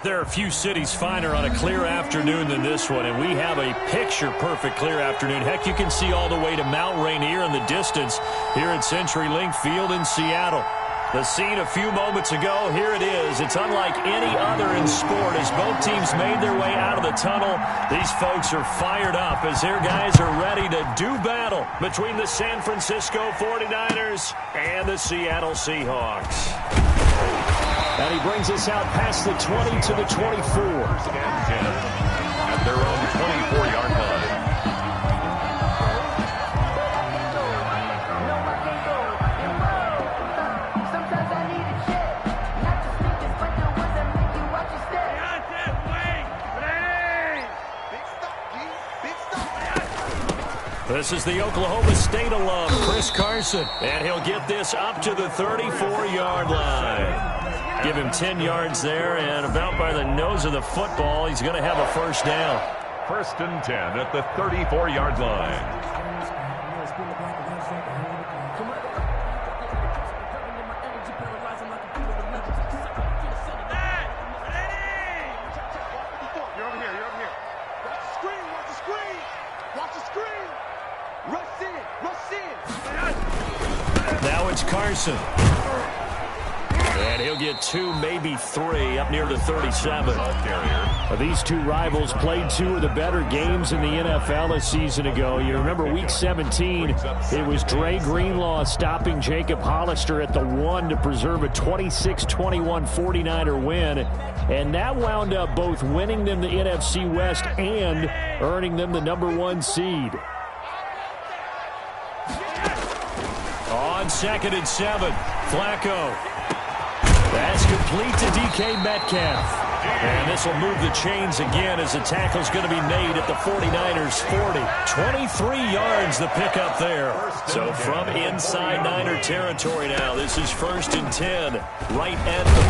There are a few cities finer on a clear afternoon than this one, and we have a picture-perfect clear afternoon. Heck, you can see all the way to Mount Rainier in the distance here at CenturyLink Field in Seattle. The scene a few moments ago, here it is. It's unlike any other in sport. As both teams made their way out of the tunnel, these folks are fired up as their guys are ready to do battle between the San Francisco 49ers and the Seattle Seahawks. And he brings us out past the 20 to the 24. At their own 24-yard line. This is the Oklahoma State alum, Chris Carson, and he'll get this up to the 34-yard line. Give him 10 yards there, and about by the nose of the football, he's going to have a first down. First and 10 at the 34-yard line. Now it's Carson. And he'll get 2, maybe 3, up near the 37. These two rivals played 2 of the better games in the NFL a season ago. You remember Week 17, it was Dre Greenlaw stopping Jacob Hollister at the 1 to preserve a 26-21 49er win. And that wound up both winning them the NFC West and earning them the #1 seed. On 2nd and 7, Flacco. That's complete to DK Metcalf. And this will move the chains again as the tackle's going to be made at the 49ers 40. 23 yards the pickup there. So from inside Niner territory now, this is 1st and 10, right at the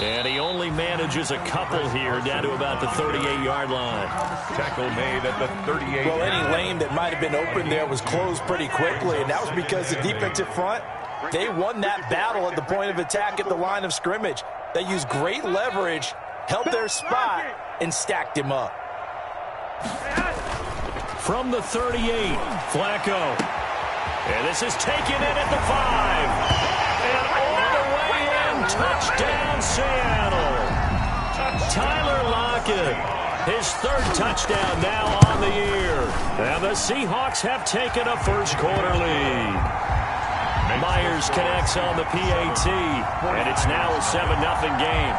40. And he only manages a couple here down to about the 38-yard line. Tackle made at the 38. Well, any lane that might have been open there was closed pretty quickly, and that was because the defensive front, they won that battle at the point of attack at the line of scrimmage. They used great leverage, held their spot, and stacked him up. From the 38, Flacco. And this is taken in at the 5. And all the way in, touchdown Seattle. Tyler Lockett, his 3rd touchdown now on the year. And the Seahawks have taken a first-quarter lead. Myers connects on the PAT, and it's now a 7-0 game.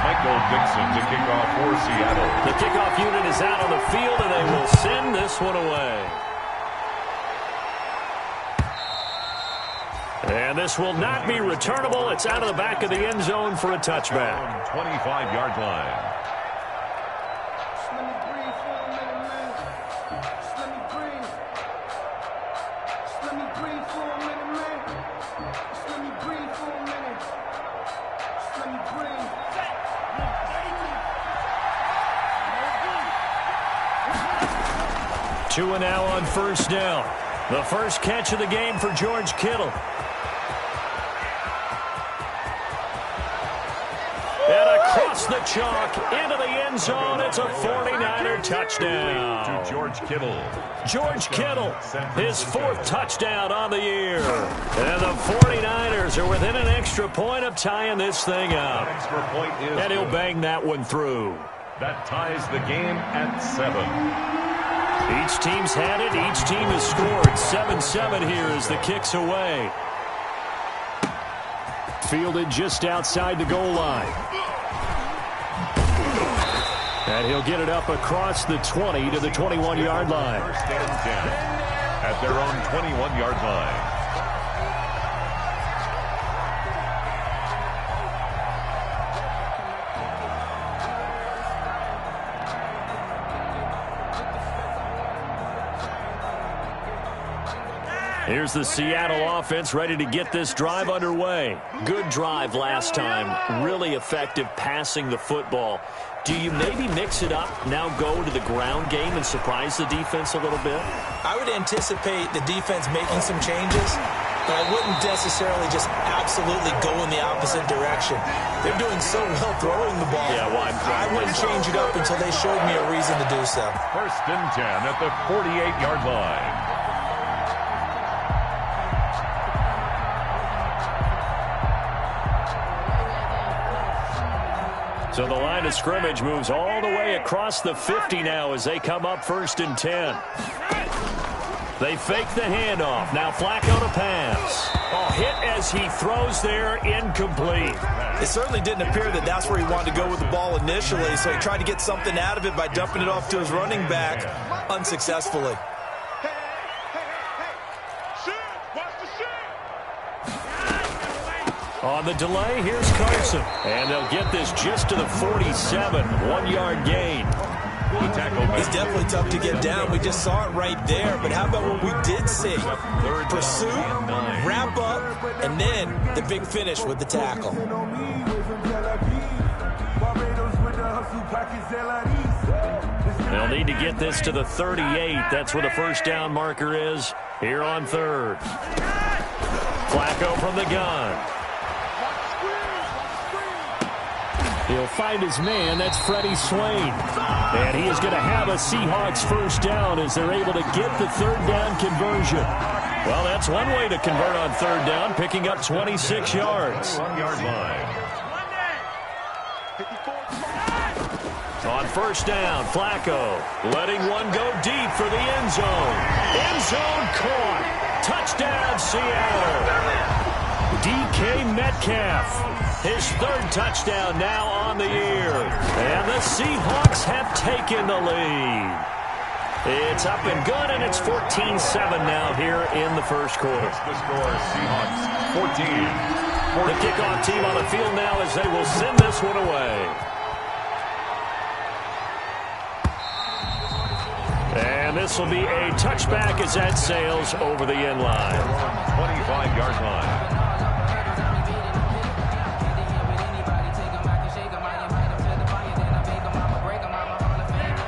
Michael Dixon to kick off for Seattle. The kickoff unit is out on the field, and they will send this one away. And this will not be returnable. It's out of the back of the end zone for a touchback. 25-yard line. Two and now on first down. The first catch of the game for George Kittle. And across the chalk into the end zone. It's a 49er touchdown. To George Kittle. George Kittle, his 4th touchdown on the year. And the 49ers are within an extra point of tying this thing up. Extra point is and he'll bang that one through. That ties the game at 7. Each team's had it. Each team has scored. 7-7 here as the kick's away. Fielded just outside the goal line. And he'll get it up across the 20 to the 21-yard line. First and 10 at their own 21-yard line. Here's the Seattle offense ready to get this drive underway. Good drive last time. Really effective passing the football. Do you maybe mix it up, now go to the ground game and surprise the defense a little bit? I would anticipate the defense making some changes, but I wouldn't necessarily just absolutely go in the opposite direction. They're doing so well throwing the ball. Yeah, well, I wouldn't change it up until they showed me a reason to do so. 1st and 10 at the 48-yard line. So the line of scrimmage moves all the way across the 50 now as they come up 1st and 10. They fake the handoff. Now Flacco to pass. Oh, hit as he throws there, incomplete. It certainly didn't appear that that's where he wanted to go with the ball initially, so he tried to get something out of it by dumping it off to his running back unsuccessfully. On the delay, here's Carson. And they'll get this just to the 47. 1-yard gain. He's definitely tough to get down. We just saw it right there. But how about what we did see? Pursuit, wrap up, and then the big finish with the tackle. They'll need to get this to the 38. That's where the first down marker is here on 3rd. Flacco from the gun. He'll find his man. That's Freddie Swain. And he is going to have a Seahawks first down as they're able to get the 3rd down conversion. Well, that's one way to convert on 3rd down, picking up 26 yards. 1-yard line. On 1st down, Flacco letting one go deep for the end zone. End zone caught. Touchdown, Seattle. DK Metcalf. His 3rd touchdown now on the year. And the Seahawks have taken the lead. It's up and good, and it's 14-7 now here in the first quarter. The score, Seahawks 14. The kickoff team on the field now as they will send this one away. And this will be a touchback as that sails over the end line. 25-yard line.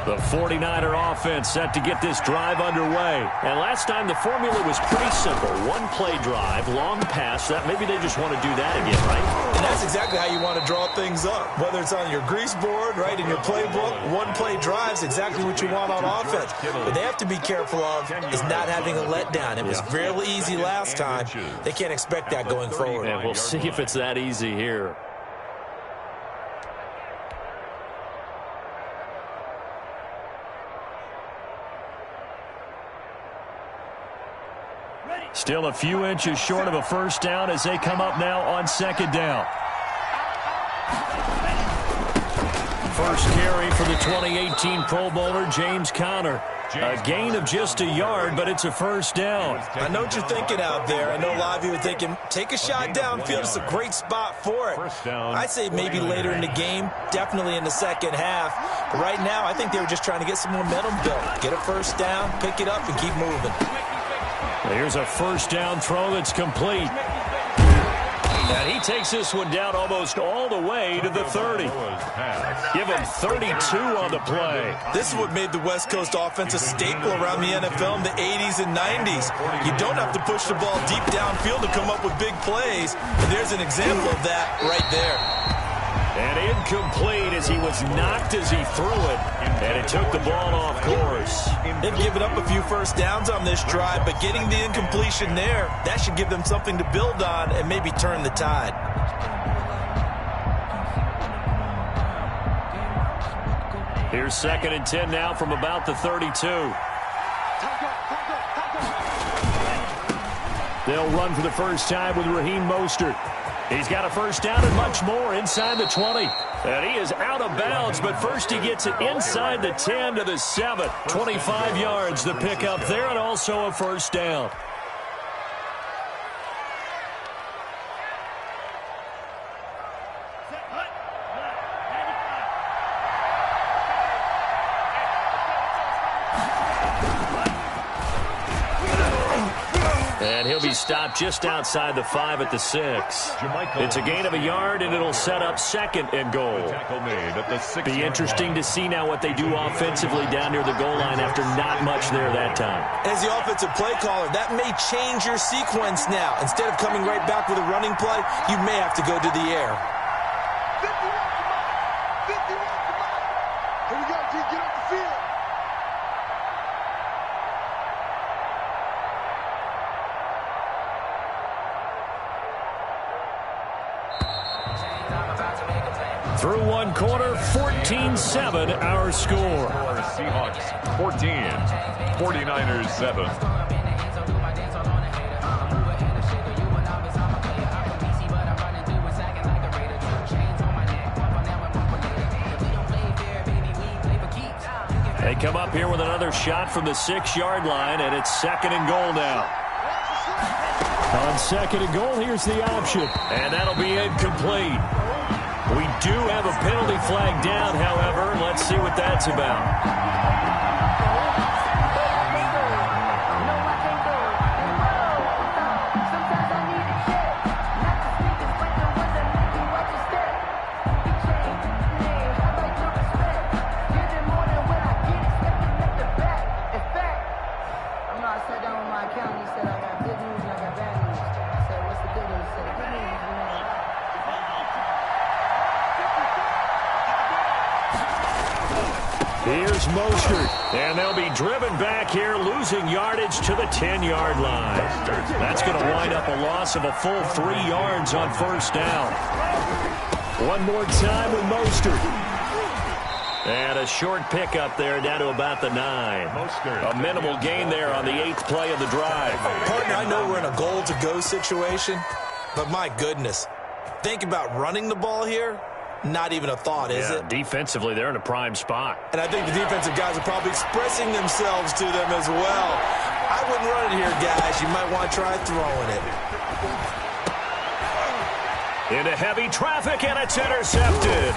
The 49er offense set to get this drive underway. And last time the formula was pretty simple. One play drive, long pass. That maybe they just want to do that again, right? And that's exactly how you want to draw things up. Whether it's on your grease board, right, in your playbook, one play drive's exactly what you want on offense. But they have to be careful of is not having a letdown. It was fairly easy last time. They can't expect that going forward. And we'll see if it's that easy here. Still a few inches short of a first down as they come up now on 2nd down. First carry for the 2018 Pro Bowler, James Conner. A gain of just a yard, but it's a first down. I know what you're thinking out there. I know a lot of you are thinking, take a shot downfield. It's a great spot for it. I'd say maybe later in the game, definitely in the second half. But right now, I think they were just trying to get some momentum built. Get a first down, pick it up, and keep moving. Here's a first down throw that's complete. And he takes this one down almost all the way to the 30. Give him 32 on the play. This is what made the West Coast offense a staple around the NFL in the 80s and 90s. You don't have to push the ball deep downfield to come up with big plays. And there's an example of that right there. And incomplete as he was knocked as he threw it. And it took the ball off course. They've given up a few first downs on this drive, but getting the incompletion there, that should give them something to build on and maybe turn the tide. Here's 2nd and 10 now from about the 32. They'll run for the first time with Raheem Mostert. He's got a first down and much more inside the 20. And he is out of bounds, but first he gets it inside the 10 to the 7. 25 yards the pickup there, and also a first down. to be stopped just outside the 5 at the 6. It's a gain of a yard, and it'll set up 2nd and goal. Be interesting to see now what they do offensively down near the goal line after not much there that time. As the offensive play caller, that may change your sequence now. Instead of coming right back with a running play, you may have to go to the air. Here we go, G, get off the field. Through one quarter, 14-7 our score. Seahawks 14, 49ers 7. They come up here with another shot from the 6-yard line, and it's 2nd and goal now. On 2nd and goal, here's the option. And that'll be incomplete. We do have a penalty flag down, however. Let's see what that's about. Here's Mostert, and they'll be driven back here, losing yardage to the 10-yard line. That's going to wind up a loss of a full 3 yards on 1st down. One more time with Mostert. And a short pickup there down to about the 9. A minimal gain there on the 8th play of the drive. Partner, I know we're in a goal-to-go situation, but my goodness, think about running the ball here. Not even a thought, is it? Defensively, they're in a prime spot. And I think the defensive guys are probably expressing themselves to them as well. I wouldn't run it here, guys. You might want to try throwing it. Into heavy traffic, and it's intercepted.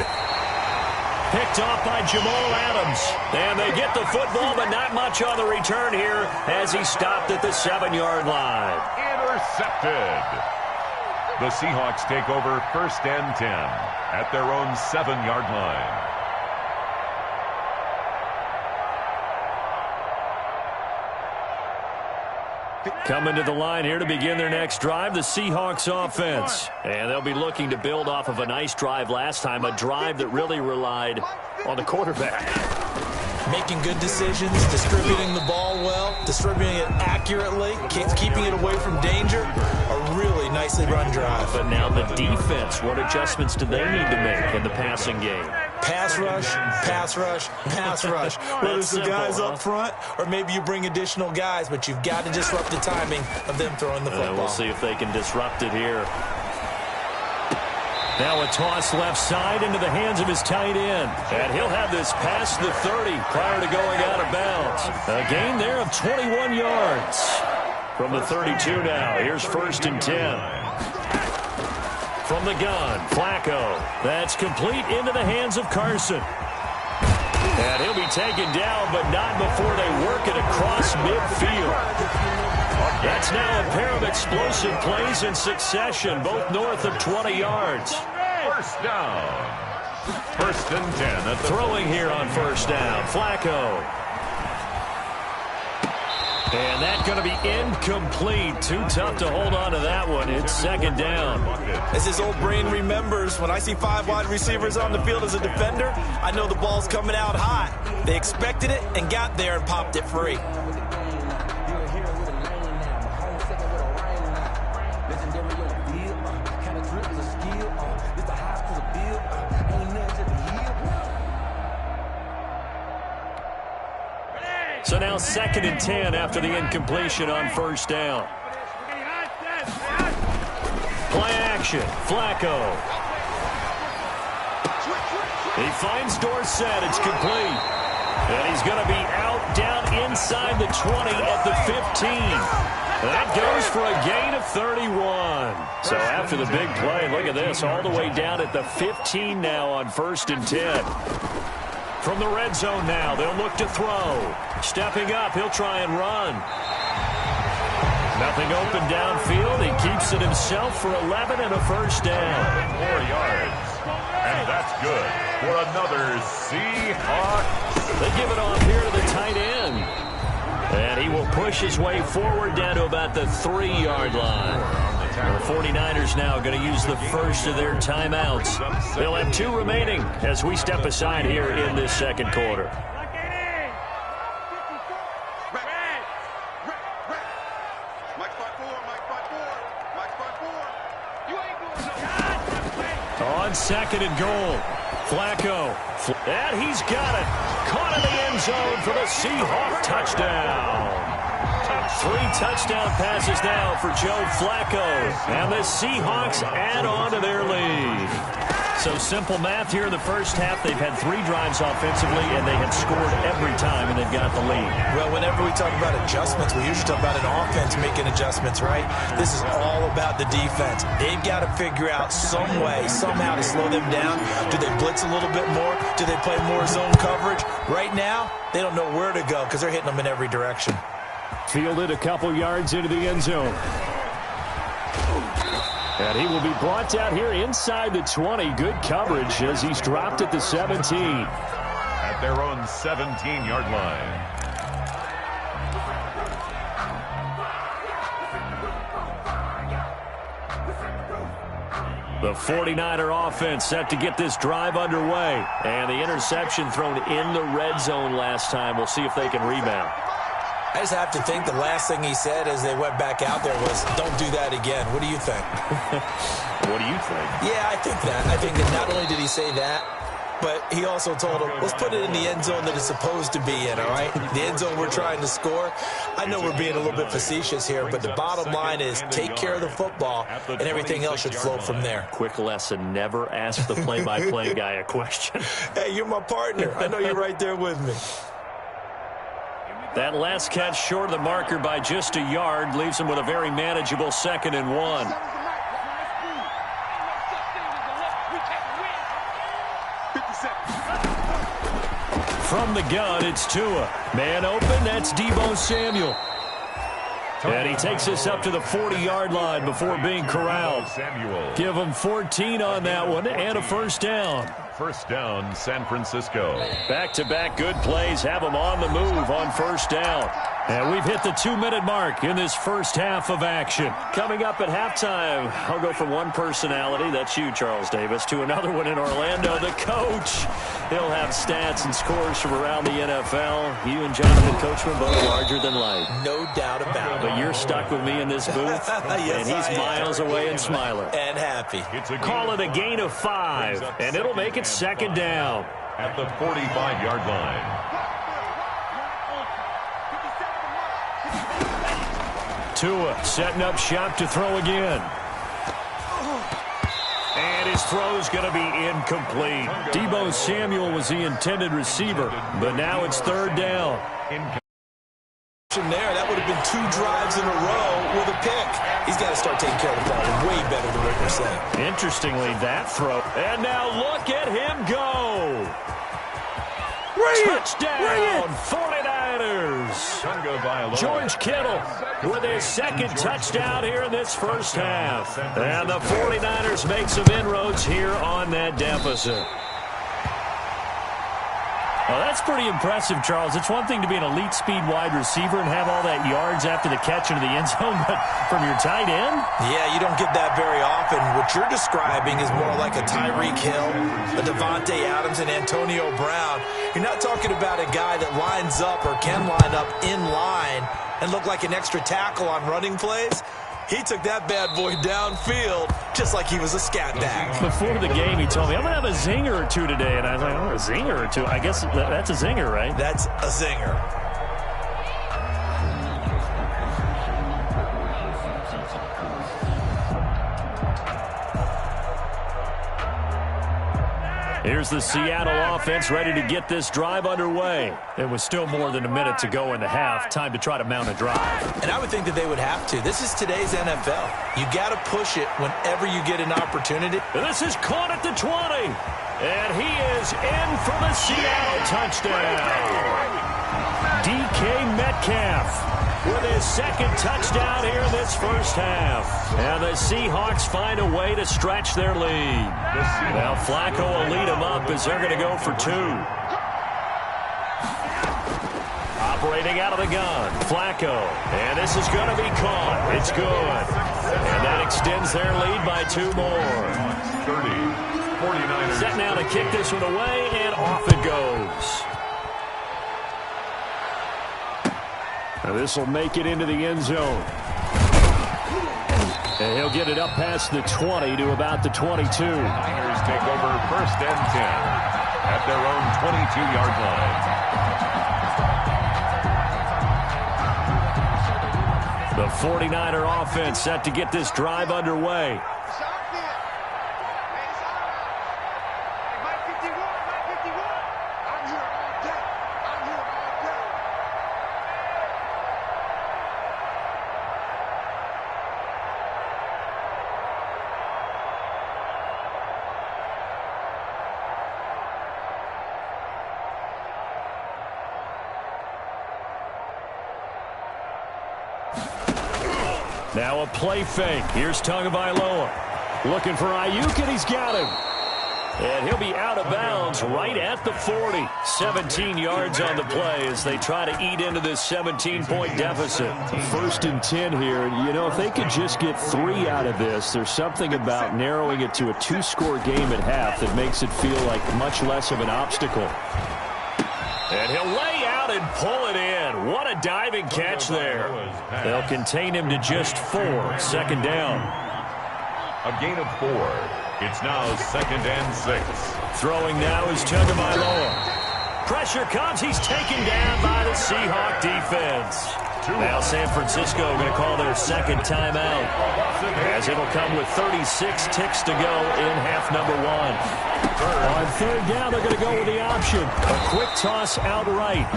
Picked off by Jamal Adams. And they get the football, but not much on the return here as he stopped at the 7-yard line. Intercepted. The Seahawks take over 1st and 10 at their own 7-yard line. Coming to the line here to begin their next drive, the Seahawks offense. And they'll be looking to build off of a nice drive last time, a drive that really relied on the quarterback. Making good decisions, distributing the ball well, distributing it accurately, keeping it away from danger. A really nicely run drive. But now the defense, what adjustments do they need to make in the passing game? Pass rush, pass rush, pass rush. Whether it's the guys up front or maybe you bring additional guys, but you've got to disrupt the timing of them throwing the football. We'll see if they can disrupt it here. Now a toss left side into the hands of his tight end. And he'll have this past the 30 prior to going out of bounds. A gain there of 21 yards. From the 32 now, here's 1st and 10. From the gun, Flacco. That's complete into the hands of Carson. And he'll be taken down, but not before they work it across midfield. That's now a pair of explosive plays in succession, both north of 20 yards. 1st down. 1st and 10. At the throwing here on 1st down. Flacco. And that's going to be incomplete. Too tough to hold on to that one. It's 2nd down. As his old brain remembers, when I see 5 wide receivers on the field as a defender, I know the ball's coming out hot. They expected it and got there and popped it free. So now 2nd and 10 after the incompletion on 1st down. Play action. Flacco. He finds Dorsett. It's complete. And he's going to be out down inside the 20 at the 15. That goes for a gain of 31. So after the big play, look at this, all the way down at the 15 now on 1st and 10. From the red zone now, they'll look to throw. Stepping up, he'll try and run. Nothing open downfield. He keeps it himself for 11 and a first down. 4 yards. And that's good for another Seahawks. They give it off here to the tight end. And he will push his way forward down to about the 3-yard line. The 49ers now going to use the first of their timeouts. They'll have 2 remaining as we step aside here in this second quarter. On second and goal, Flacco. And he's got it. Caught in the end zone for the Seahawks touchdown. 3 touchdown passes now for Joe Flacco. And the Seahawks add on to their lead. So simple math here in the first half. They've had 3 drives offensively, and they have scored every time, and they've got the lead. Well, whenever we talk about adjustments, we usually talk about an offense making adjustments, right? This is all about the defense. They've got to figure out some way, somehow to slow them down. Do they blitz a little bit more? Do they play more zone coverage? Right now, they don't know where to go because they're hitting them in every direction. Fielded a couple yards into the end zone. And he will be brought down here inside the 20. Good coverage as he's dropped at the 17. At their own 17-yard line. The 49er offense set to get this drive underway. And the interception thrown in the red zone last time. We'll see if they can rebound. I just have to think the last thing he said as they went back out there was, don't do that again. What do you think? What do you think? Yeah, I think that. I think that not only did he say that, but he also told him, let's put it in the end zone that it's supposed to be in, all right? The end zone we're trying to score. I know we're being a little bit facetious here, but the bottom line is take care of the football, and everything else should flow from there. Quick lesson, never ask the play-by-play guy a question. Hey, you're my partner. I know you're right there with me. That last catch short of the marker by just a yard leaves him with a very manageable 2nd and 1. From the gun, it's Tua. Man open, that's Deebo Samuel. And he takes us up to the 40-yard line before being corralled. Give him 14 on that one and a first down. First down, San Francisco. Back-to-back good plays have them on the move on first down. And we've hit the 2-minute mark in this first half of action. Coming up at halftime, I'll go from one personality, that's you, Charles Davis, to another one in Orlando, the coach. He'll have stats and scores from around the NFL. You and Jonathan Coachman both larger than life. No doubt about it. But you're stuck with me in this booth, yes, and he's miles away and smiling. And happy. Call it a gain of 5, and it'll make it 2nd down. At the 45-yard line. Tua setting up shop to throw again. And his throw's going to be incomplete. Deebo Samuel was the intended receiver, but now it's 3rd down. There, that would have been 2 drives in a row with a pick. He's got to start taking care of the ball way better than what we're saying. Interestingly, that throw. And now look at him go. Touchdown, 49ers. George Kittle with his 2nd touchdown here in this first half. And the 49ers make some inroads here on that deficit. Well, that's pretty impressive, Charles. It's one thing to be an elite speed wide receiver and have all that yards after the catch into the end zone, but from your tight end? Yeah, you don't get that very often. What you're describing is more like a Tyreek Hill, a Devontae Adams, and Antonio Brown. You're not talking about a guy that lines up or can line up in line and look like an extra tackle on running plays. He took that bad boy downfield just like he was a scat back. Before the game, he told me, I'm going to have a zinger or 2 today. And I was like, oh, a zinger or 2? I guess that's a zinger, right? That's a zinger. Here's the Seattle offense ready to get this drive underway. It was still more than a minute to go in the half. Time to try to mount a drive. And I would think that they would have to. This is today's NFL. You got to push it whenever you get an opportunity. This is caught at the 20. And he is in for the Seattle touchdown. DK Metcalf. with his second touchdown here in this first half. And the Seahawks find a way to stretch their lead. Now Flacco will lead them up as they're going to go for 2. Operating out of the gun, Flacco. And this is going to be caught. It's good. And that extends their lead by 2 more. 30, 49ers. Set now to kick this one away, and off it goes. Now this will make it into the end zone. And he'll get it up past the 20 to about the 22. Niners take over first and 10 at their own 22-yard line. The 49er offense set to get this drive underway. Now a play fake. Here's Tagovailoa. Looking for Ayuk, and he's got him. And he'll be out of bounds right at the 40. 17 yards on the play as they try to eat into this 17-point deficit. First and 10 here. You know, if they could just get 3 out of this, there's something about narrowing it to a 2-score game at half that makes it feel like much less of an obstacle. And he'll lay out and pull it in. What a diving catch there. They'll contain him to just 4. Second down. A gain of 4. It's now 2nd and 6. Throwing now is Tagovailoa. Pressure comes. He's taken down by the Seahawk defense. Now San Francisco going to call their second timeout, as it'll come with 36 ticks to go in half number 1. On third down, they're going to go with the option. A quick toss outright.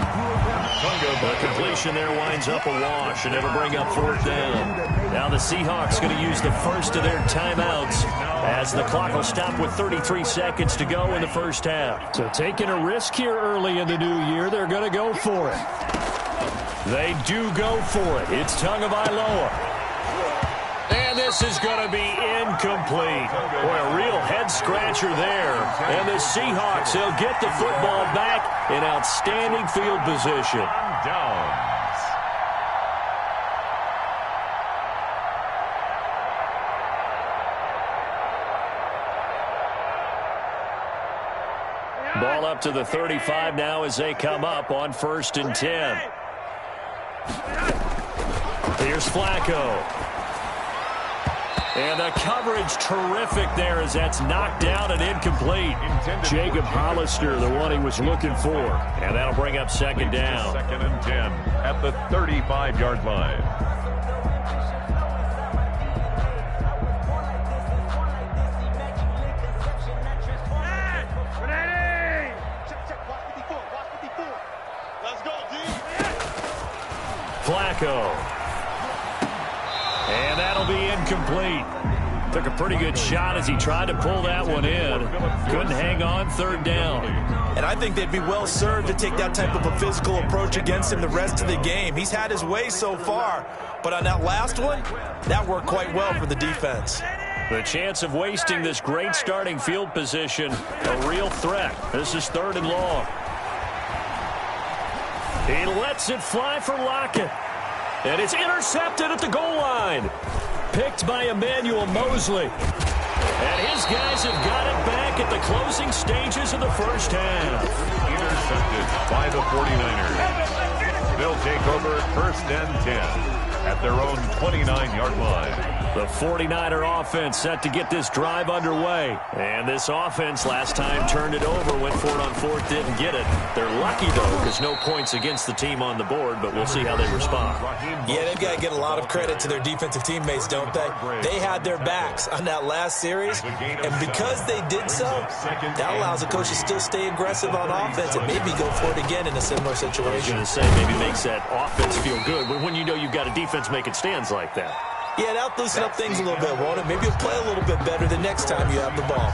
The completion there winds up a wash, and it'll bring up 4th down. Now the Seahawks going to use the first of their timeouts, as the clock will stop with 33 seconds to go in the first half. So taking a risk here early in the new year, they're going to go for it. They do go for it. It's Tagovailoa. And this is going to be incomplete. Boy, a real head-scratcher there. And the Seahawks, they'll get the football back in outstanding field position. Downs. Ball up to the 35 now as they come up on 1st and 10. Here's Flacco. And the coverage terrific there as that's knocked down and incomplete. Jacob Hollister, the one he was looking for. And that'll bring up 2nd down. 2nd and 10 at the 35-yard line. Flacco. And that'll be incomplete. Took a pretty good shot as he tried to pull that one in. Couldn't hang on 3rd down. And I think they'd be well served to take that type of a physical approach against him the rest of the game. He's had his way so far, but on that last one, that worked quite well for the defense. The chance of wasting this great starting field position, a real threat. This is 3rd and long. He lets it fly for Lockett. And it's intercepted at the goal line. Picked by Emmanuel Mosley. And his guys have got it back at the closing stages of the first half. Intercepted by the 49ers. They'll take over 1st and 10 at their own 29-yard line. The 49er offense set to get this drive underway. And this offense last time turned it over, went for it on 4th, didn't get it. They're lucky, though, because no points against the team on the board, but we'll see how they respond. Yeah, they've got to get a lot of credit to their defensive teammates, don't they? They had their backs on that last series, and because they did so, that allows the coach to still stay aggressive on offense and maybe go for it again in a similar I was situation. going to say, maybe makes that offense feel good, but when you know you've got a defense making stands like that. Yeah, that'll loosen up things a little bit, won't it? Maybe you'll play a little bit better the next time you have the ball.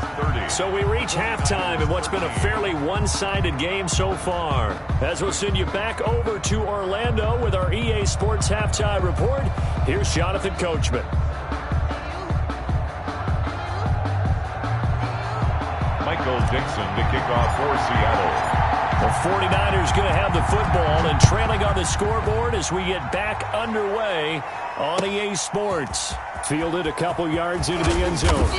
So we reach halftime in what's been a fairly one-sided game so far. As we'll send you back over to Orlando with our EA Sports Halftime Report, here's Jonathan Coachman. Michael Dixon to kick off for Seattle. The 49ers going to have the football and trailing on the scoreboard as we get back underway on EA Sports. Fielded a couple yards into the end zone.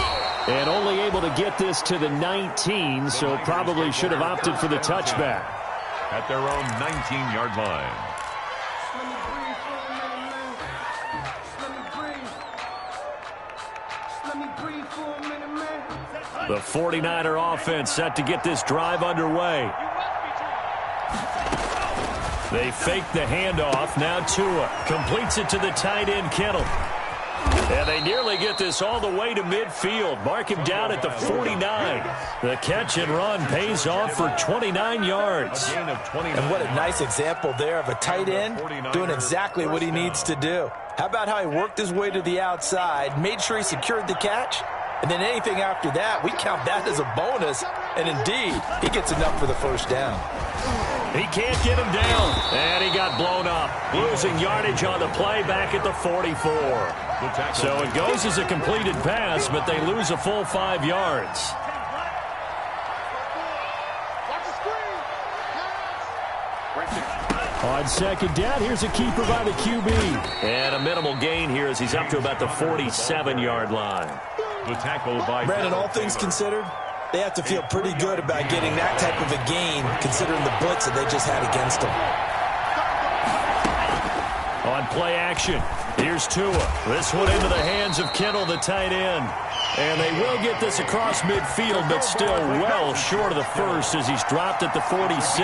And only able to get this to the 19, so probably should have opted for the touchback. At their own 19-yard line. The 49er offense set to get this drive underway. They fake the handoff. Now Tua completes it to the tight end, Kittle. And they nearly get this all the way to midfield. Mark him down at the 49. The catch and run pays off for 29 yards. And what a nice example there of a tight end doing exactly what he needs to do. How about how he worked his way to the outside, made sure he secured the catch, and then anything after that, we count that as a bonus. And indeed, he gets enough for the first down. He can't get him down, and he got blown up. Losing yardage on the play back at the 44. So it goes as a completed pass, but they lose a full 5 yards. On second down, here's a keeper by the QB. And a minimal gain here as he's up to about the 47-yard line. The tackle by Brandon, all things considered, they have to feel pretty good about getting that type of a gain, considering the blitz that they just had against them. On play action, here's Tua. This one into the hands of Kittle, the tight end. And they will get this across midfield, but still well short of the first as he's dropped at the 46.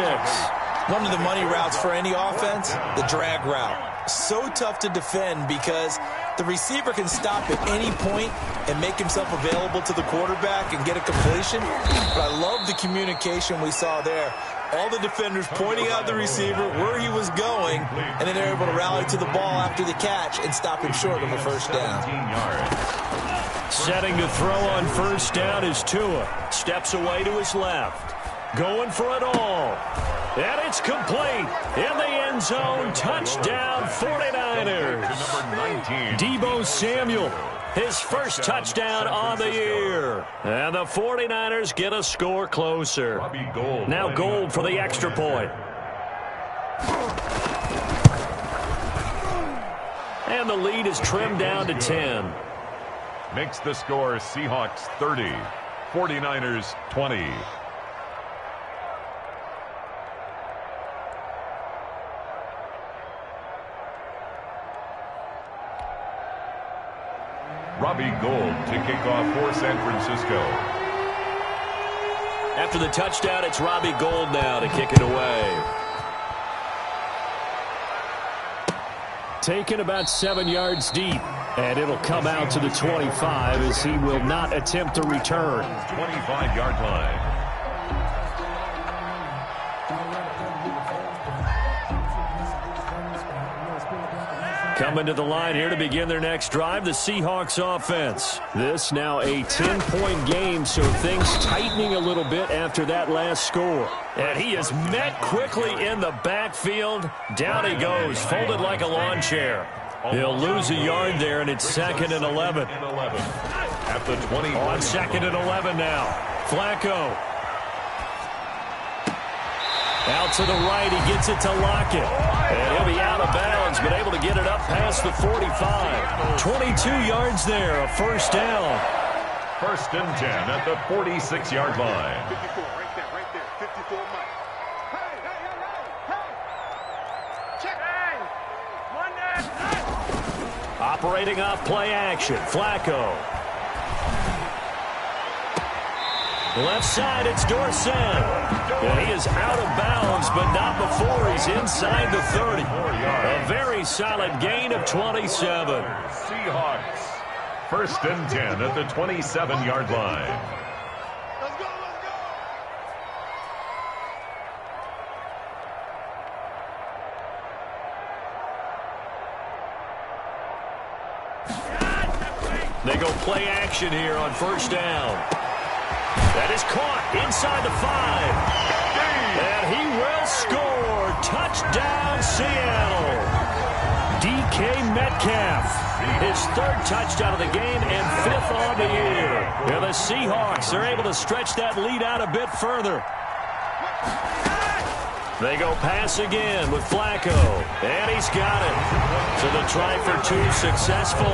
One of the money routes for any offense, the drag route. So tough to defend because the receiver can stop at any point and make himself available to the quarterback and get a completion. But I love the communication we saw there. All the defenders pointing out the receiver, where he was going, and then they're able to rally to the ball after the catch and stop him short of a first down. Setting to throw on first down is Tua. Steps away to his left. Going for it all. And it's complete. In the end zone, touchdown 49ers. Deebo Samuel, his first touchdown on the year. And the 49ers get a score closer. Now Gold for the extra point. And the lead is trimmed down to 10. Makes the score Seahawks 30, 49ers 20. Robbie Gould to kick off for San Francisco. After the touchdown, it's Robbie Gould now to kick it away. Taken about 7 yards deep, and it'll come out to the 25 as he will not attempt to return. 25-yard line. Coming to the line here to begin their next drive, the Seahawks offense. This now a 10-point game, so things tightening a little bit after that last score. And he is met quickly in the backfield. Down he goes, folded like a lawn chair. He'll lose a yard there, and it's 2nd and 11. At the 20. On 2nd and 11 now. Flacco. Out to the right, he gets it to Lockett. And he'll be out of bounds, but able to get it up past the 45. 22 yards there, a first down. 1st and 10 at the 46-yard line. 54, right there, 54 Mike. Hey. Operating off play action, Flacco. Left side, it's Dorsett. And he is out of bounds, but not before he's inside the 30. A very solid gain of 27. Seahawks. 1st and 10 at the 27-yard line. Let's go. play action here on first down. That is caught inside the 5. And he will score. Touchdown, Seattle. DK Metcalf, his 3rd touchdown of the game and 5th on the year. And the Seahawks are able to stretch that lead out a bit further. They go pass again with Flacco. And he's got it. So the try for 2 successful.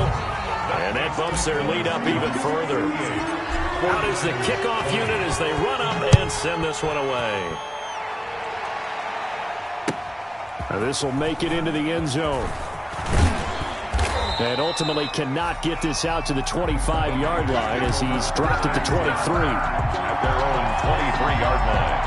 And that bumps their lead up even further. Out is the kickoff unit as they run up and send this one away. Now this will make it into the end zone. And ultimately cannot get this out to the 25-yard line as he's dropped at the 23. At their own 23-yard line.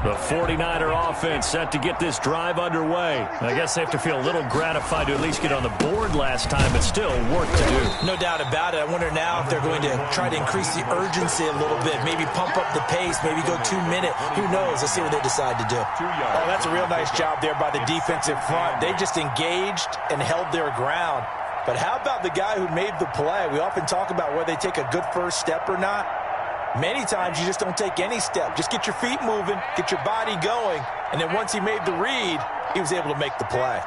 The 49er offense set to get this drive underway. I guess they have to feel a little gratified to at least get on the board last time, but still work to do. No doubt about it. I wonder now if they're going to try to increase the urgency a little bit, maybe pump up the pace, maybe go 2-minute. Who knows? Let's see what they decide to do. 2 yards. Oh, that's a real nice job there by the defensive front. They just engaged and held their ground. But how about the guy who made the play? We often talk about whether they take a good first step or not. Many times you just don't take any step. Just get your feet moving, get your body going, and then once he made the read, he was able to make the play.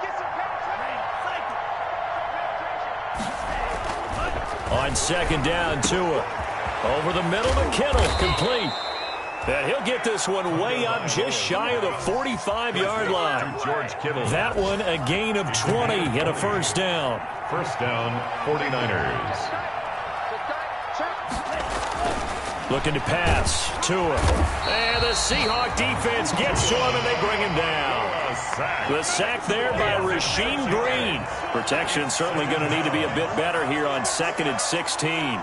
On 2nd down, Tua. Over the middle to Kittle, complete. And he'll get this one way up just shy of the 45-yard line. George Kittle. That one a gain of 20 and a first down. First down, 49ers. Looking to pass. Tua. And the Seahawk defense gets to him, and they bring him down. The sack there by Rasheem Green. Protection certainly going to need to be a bit better here on 2nd and 16.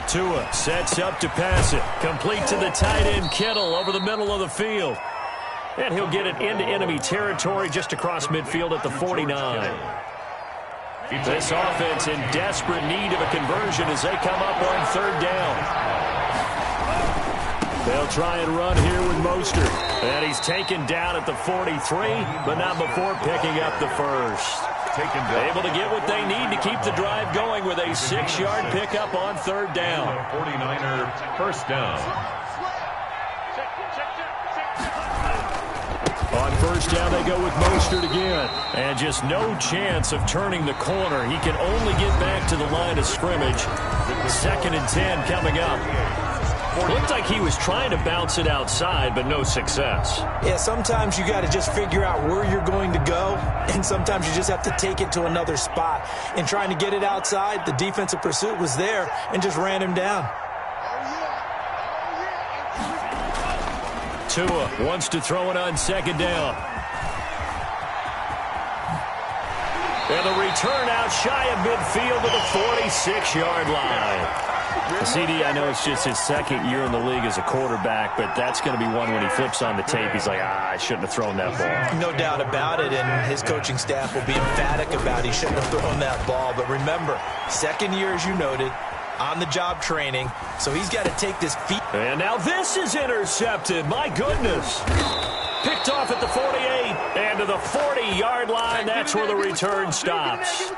Tua sets up to pass it. Complete to the tight end, Kittle, over the middle of the field. And he'll get it into enemy territory just across midfield at the 49. This offense in desperate need of a conversion as they come up on 3rd down. They'll try and run here with Mostert. And he's taken down at the 43, but not before picking up the first. Able to get what they need to keep the drive going with a 6-yard pickup on 3rd down. 49er first down. On 1st down, they go with Mostert again. And just no chance of turning the corner. He can only get back to the line of scrimmage. 2nd and 10 coming up. Looked like he was trying to bounce it outside, but no success. Yeah, sometimes you got to just figure out where you're going to go, and sometimes you just have to take it to another spot. In trying to get it outside, the defensive pursuit was there and just ran him down. Tua wants to throw it on 2nd down. And the return out shy of midfield to the 46-yard line. CD, I know it's just his 2nd year in the league as a quarterback, but that's going to be one when he flips on the tape. He's like, I shouldn't have thrown that ball. No doubt about it, and his coaching staff will be emphatic about he shouldn't have thrown that ball. But remember, 2nd year, as you noted, on-the-job training, so he's got to take this feet. And now this is intercepted. My goodness. Picked off at the 48 and to the 40-yard line. That's where the return stops.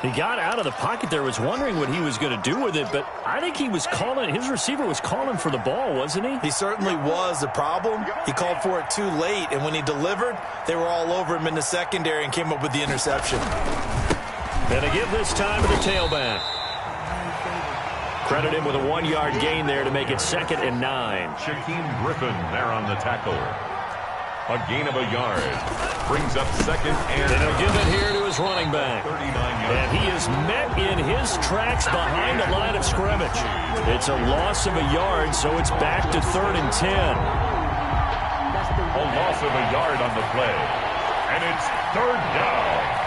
He got out of the pocket there, was wondering what he was going to do with it, but I think he was calling, his receiver was calling for the ball, wasn't he? He certainly was. The problem, he called for it too late, and when he delivered, they were all over him in the secondary and came up with the interception. And a give this time to the tailback. Credit him with a 1-yard gain there to make it 2nd and 9. Shaquem Griffin there on the tackle. A gain of a yard. Brings up 2nd and... And he'll give it here to his running back. 39 yards. And he is met in his tracks behind the line of scrimmage. It's a loss of a yard, so it's back to 3rd and 10. A loss of a yard on the play. And it's 3rd down.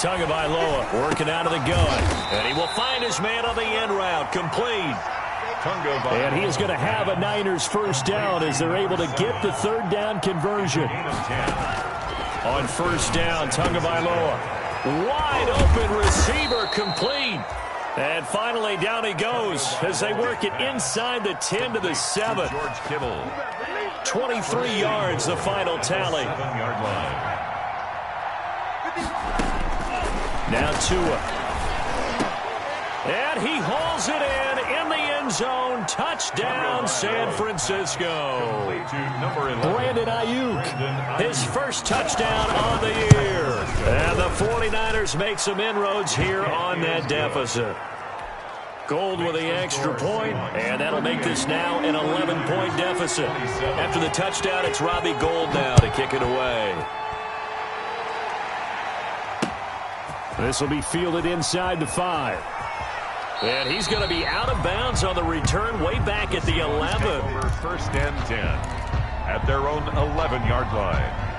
Tagovailoa working out of the gun. And he will find his man on the end route. Complete. And he is going to have a Niners first down as they're able to get the 3rd down conversion. On 1st down, Tagovailoa. Wide open receiver complete. And finally down he goes as they work it inside the 10 to the 7. George Kittle. 23 yards, the final tally. 7-yard line. Now Tua. And he hauls it in the end zone. Touchdown, San Francisco. Brandon Ayuk, his first touchdown on the year. And the 49ers make some inroads here on that deficit. Gold with the extra point, and that'll make this now an 11-point deficit. After the touchdown, it's Robbie Gould now to kick it away. This will be fielded inside the 5. And he's going to be out of bounds on the return way back at the 11. First and 10 at their own 11-yard line.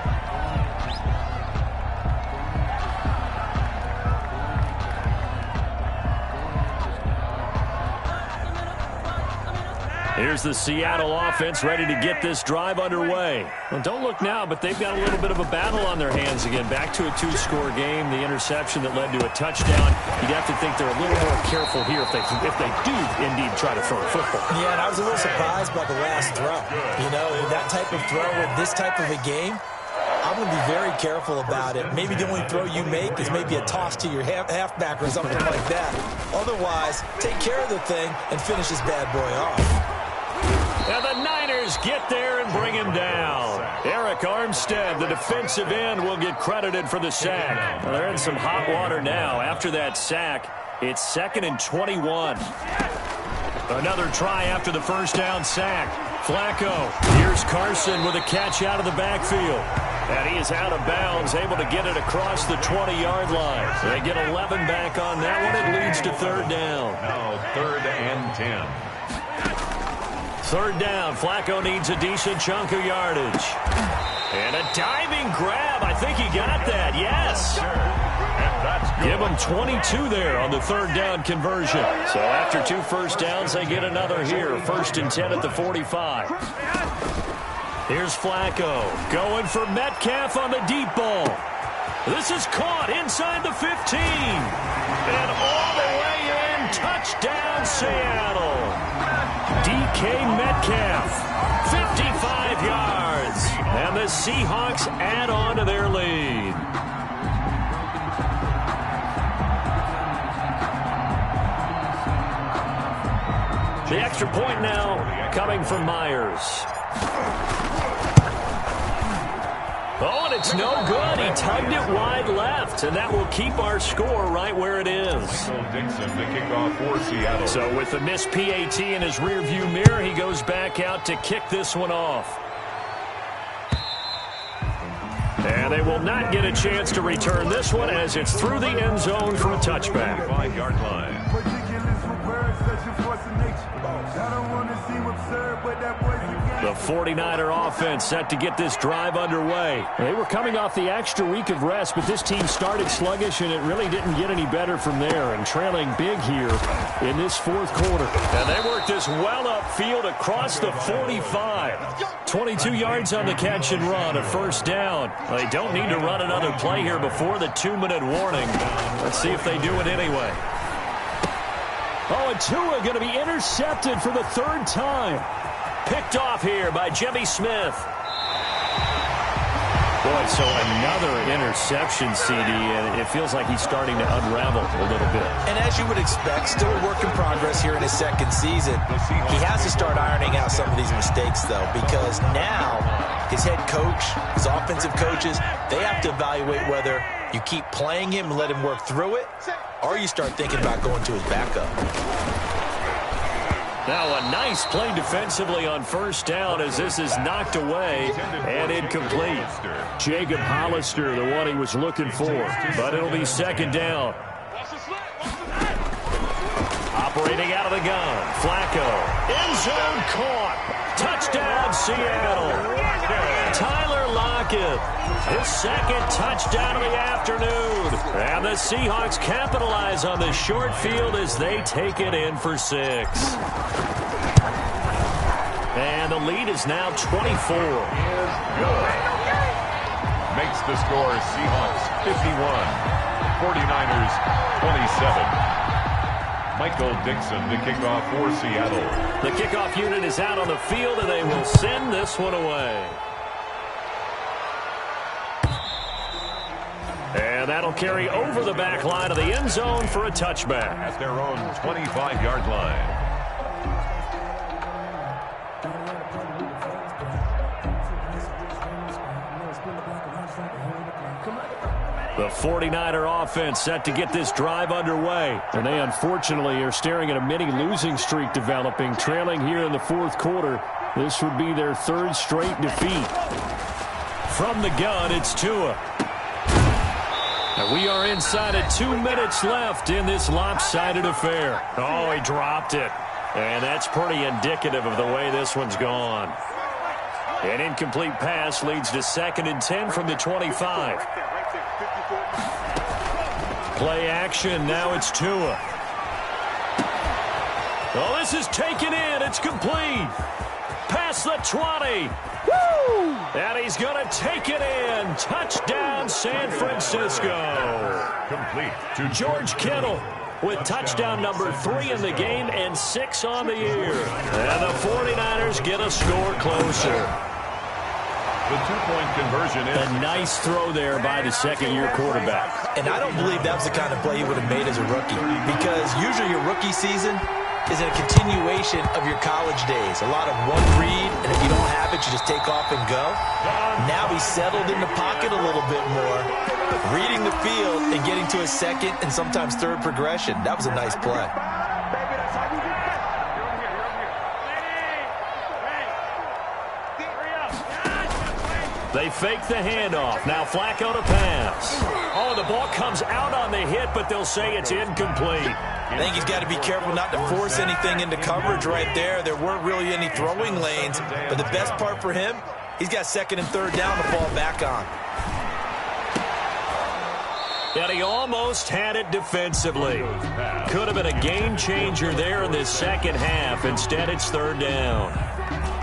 Here's the Seattle offense ready to get this drive underway. Well, don't look now, but they've got a little bit of a battle on their hands again. Back to a 2-score game. The interception that led to a touchdown. You'd have to think they're a little more careful here if they do indeed try to throw the football. Yeah, and I was a little surprised by the last throw. You know, that type of throw in this type of a game, I'm going to be very careful about it. Maybe the only throw you make is maybe a toss to your halfback or something like that. Otherwise, take care of the thing and finish this bad boy off. And the Niners get there and bring him down. Eric Armstead, the defensive end, will get credited for the sack. Well, they're in some hot water now. After that sack, it's 2nd and 21. Another try after the first down sack. Flacco. Here's Carson with a catch out of the backfield. And he is out of bounds, able to get it across the 20-yard line. They get 11 back on that one. It leads to 3rd down. Now 3rd and 10. 3rd down. Flacco needs a decent chunk of yardage. And a diving grab. I think he got that. Yes. Give him 22 there on the 3rd down conversion. So after 2 first downs, they get another here. 1st and 10 at the 45. Here's Flacco going for Metcalf on the deep ball. This is caught inside the 15. And all the way in. Touchdown, Seattle. DK Metcalf, 55 yards. And the Seahawks add on to their lead. The extra point now coming from Myers. Oh, and it's no good. He tugged it wide left, and that will keep our score right where it is. Dixon to kick off for Seattle. So with the missed PAT in his rearview mirror, he goes back out to kick this one off. And they will not get a chance to return this one as it's through the end zone for a touchback. 5-yard line. The 49er offense set to get this drive underway. They were coming off the extra week of rest, but this team started sluggish, and it really didn't get any better from there, and trailing big here in this 4th quarter. And they worked this well upfield across the 45. 22 yards on the catch and run, a 1st down. They don't need to run another play here before the 2-minute warning. Let's see if they do it anyway. Oh, and Tua going to be intercepted for the 3rd time. Picked off here by Jimmy Smith. Boy, so another interception, CD, and it feels like he's starting to unravel a little bit. And as you would expect, still a work in progress here in his 2nd season. He has to start ironing out some of these mistakes, though, because now his head coach, his offensive coaches, they have to evaluate whether you keep playing him and let him work through it, or you start thinking about going to his backup. Now a nice play defensively on 1st down as this is knocked away and incomplete. Jacob Hollister, the one he was looking for, but it'll be 2nd down. Operating out of the gun, Flacco. End zone caught. Touchdown, Seattle. Tyler Lockett, his 2nd touchdown of the afternoon. And the Seahawks capitalize on the short field as they take it in for 6. And the lead is now 24. Makes the score Seahawks 51. 49ers 27. Michael Dixon to kick off for Seattle. The kickoff unit is out on the field, and they will send this one away. And that'll carry over the back line of the end zone for a touchback. At their own 25-yard line. The 49er offense set to get this drive underway. And they unfortunately are staring at a mini losing streak developing, trailing here in the fourth quarter. This would be their third straight defeat. From the gun, it's Tua. And we are inside of 2 minutes left in this lopsided affair. Oh, he dropped it. And that's pretty indicative of the way this one's gone. An incomplete pass leads to 2nd and 10 from the 25. Play action. Now it's Tua. Oh, this is taken in. It's complete. Past the 20. Woo! And he's going to take it in. Touchdown, San Francisco. Complete to George Kittle with touchdown number 3 in the game and 6 on the year. And the 49ers get a score closer. The 2-point conversion is a nice throw there by the second-year quarterback. And I don't believe that was the kind of play he would have made as a rookie, because usually your rookie season is a continuation of your college days. A lot of one read, and if you don't have it, you just take off and go. Now he's settled in the pocket a little bit more, reading the field and getting to a second and sometimes third progression. That was a nice play. They fake the handoff. Now Flacco to pass. Oh, the ball comes out on the hit, but they'll say it's incomplete. I think he's got to be careful not to force anything into coverage right there. There weren't really any throwing lanes, but the best part for him, he's got 2nd and 3rd down to fall back on. And he almost had it defensively. Could have been a game changer there in this second half. Instead, it's 3rd down.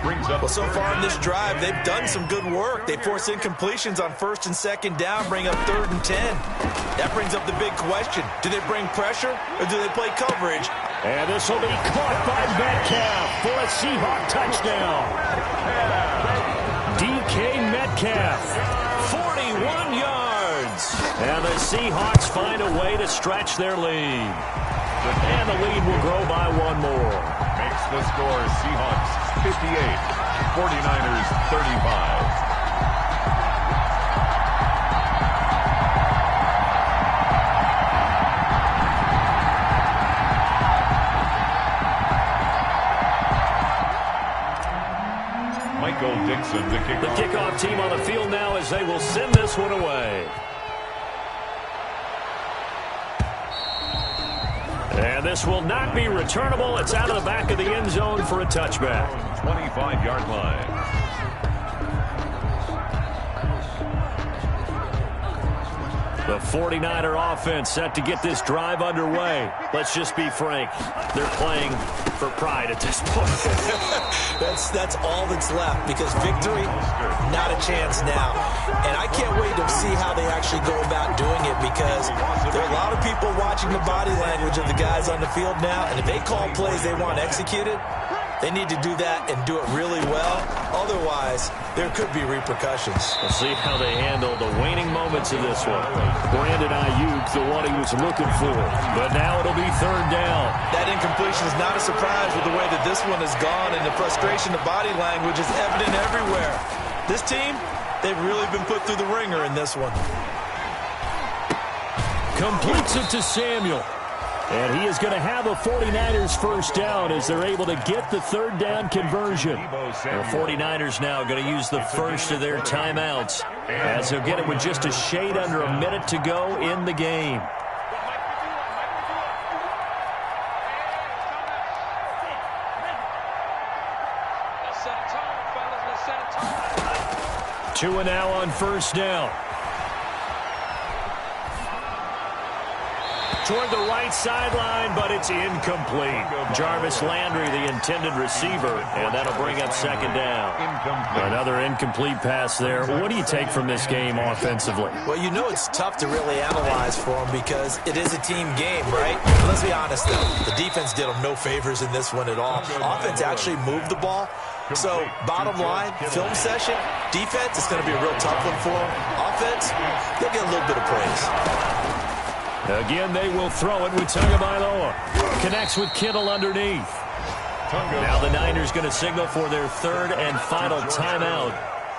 Well, so far in this drive, they've done some good work. They force incompletions on 1st and 2nd down, bring up 3rd and 10. That brings up the big question. Do they bring pressure or do they play coverage? And this will be caught by Metcalf for a Seahawks touchdown. DK Metcalf, 41 yards. And the Seahawks find a way to stretch their lead. And the lead will grow by 1 more. Makes the score Seahawks 58, 49ers 35. Michael Dixon to kick off. The kickoff team on the field now as they will send this one away. And this will not be returnable. It's out of the back of the end zone for a touchback. 25-yard line. The 49er offense set to get this drive underway. Let's just be frank. They're playing for pride at this point. That's all that's left, because victory, not a chance now. And I can't wait to see how they actually go about doing it, because there are a lot of people watching the body language of the guys on the field now, and if they call plays they want executed, they need to do that and do it really well. Otherwise, there could be repercussions. We'll see how they handle the waning moments of this one. Brandon Ayuk, the one he was looking for. But now it'll be 3rd down. That incompletion is not a surprise with the way that this one has gone, and the frustration of body language is evident everywhere. This team, they've really been put through the ringer in this one. Completes it to Samuel. And he is going to have a 49ers first down as they're able to get the 3rd down conversion. The 49ers now going to use the first of their timeouts as they'll get it with just a shade under a minute to go in the game. Tua now on 1st down. toward the right sideline, but it's incomplete. Jarvis Landry, the intended receiver, and that'll bring up second down. Another incomplete pass there. What do you take from this game offensively? Well, you know it's tough to really analyze for them because it is a team game, right? But let's be honest, though. The defense did them no favors in this one at all. Offense actually moved the ball. So, bottom line, film session, defense, it's going to be a real tough one for them. Offense, they'll get a little bit of praise. Again, they will throw it with Tagovailoa. Connects with Kittle underneath. Now the Niners going to signal for their third and final timeout,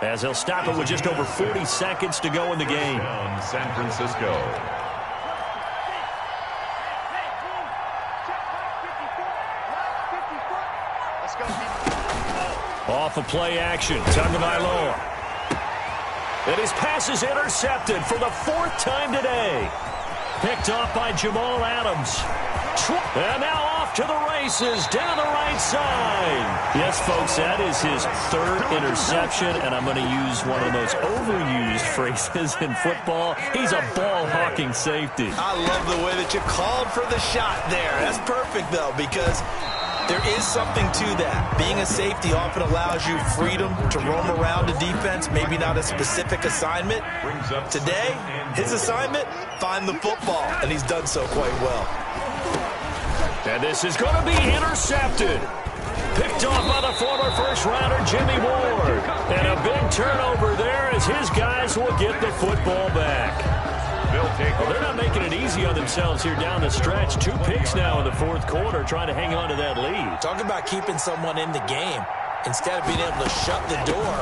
as they'll stop it with just over 40 seconds to go in the game. San Francisco. Off of play action, Tagovailoa. And his pass is intercepted for the fourth time today. Picked off by Jamal Adams. And now off to the races down the right side. Yes, folks, that is his third interception, and I'm going to use one of the most overused phrases in football. He's a ball-hawking safety. I love the way that you called for the shot there. That's perfect, though, because there is something to that. Being a safety often allows you freedom to roam around a defense, maybe not a specific assignment. Today, his assignment, find the football, and he's done so quite well. And this is going to be intercepted. Picked off by the former first-rounder Jimmy Ward. And a big turnover there as his guys will get the football back. Well, they're not making it easy on themselves here down the stretch. 2 picks now in the fourth quarter, trying to hang on to that lead. Talk about keeping someone in the game. Instead of being able to shut the door,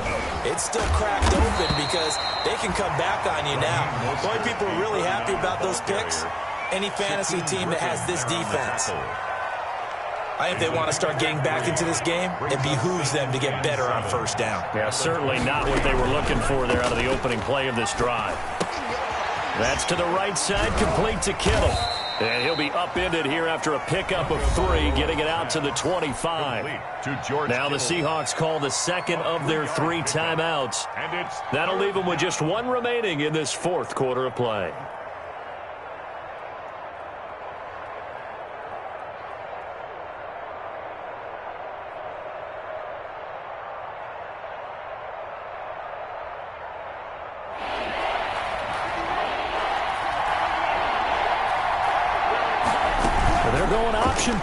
it's still cracked open because they can come back on you now. The only people are really happy about those picks, any fantasy team that has this defense. I think they want to start getting back into this game. It behooves them to get better on first down. Yeah, certainly not what they were looking for there out of the opening play of this drive. That's to the right side, complete to Kittle. And he'll be upended here after a pickup of 3, getting it out to the 25. Now the Seahawks call the second of their 3 timeouts. That'll leave them with just 1 remaining in this fourth quarter of play.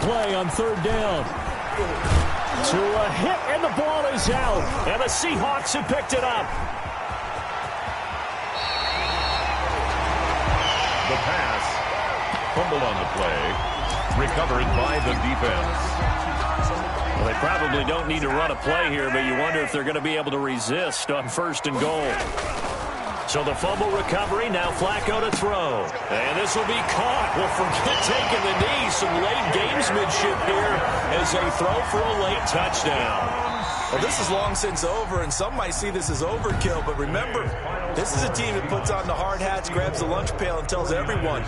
Play on third down. To a hit, and the ball is out. And the Seahawks have picked it up. The pass. Fumbled on the play. Recovered by the defense. Well, they probably don't need to run a play here, but you wonder if they're going to be able to resist on first and goal. So the fumble recovery, now Flacco to throw. And this will be caught. Well, forget taking the knee. Some late gamesmanship here as they throw for a late touchdown. Well, this is long since over, and some might see this as overkill. But remember, this is a team that puts on the hard hats, grabs the lunch pail, and tells everyone,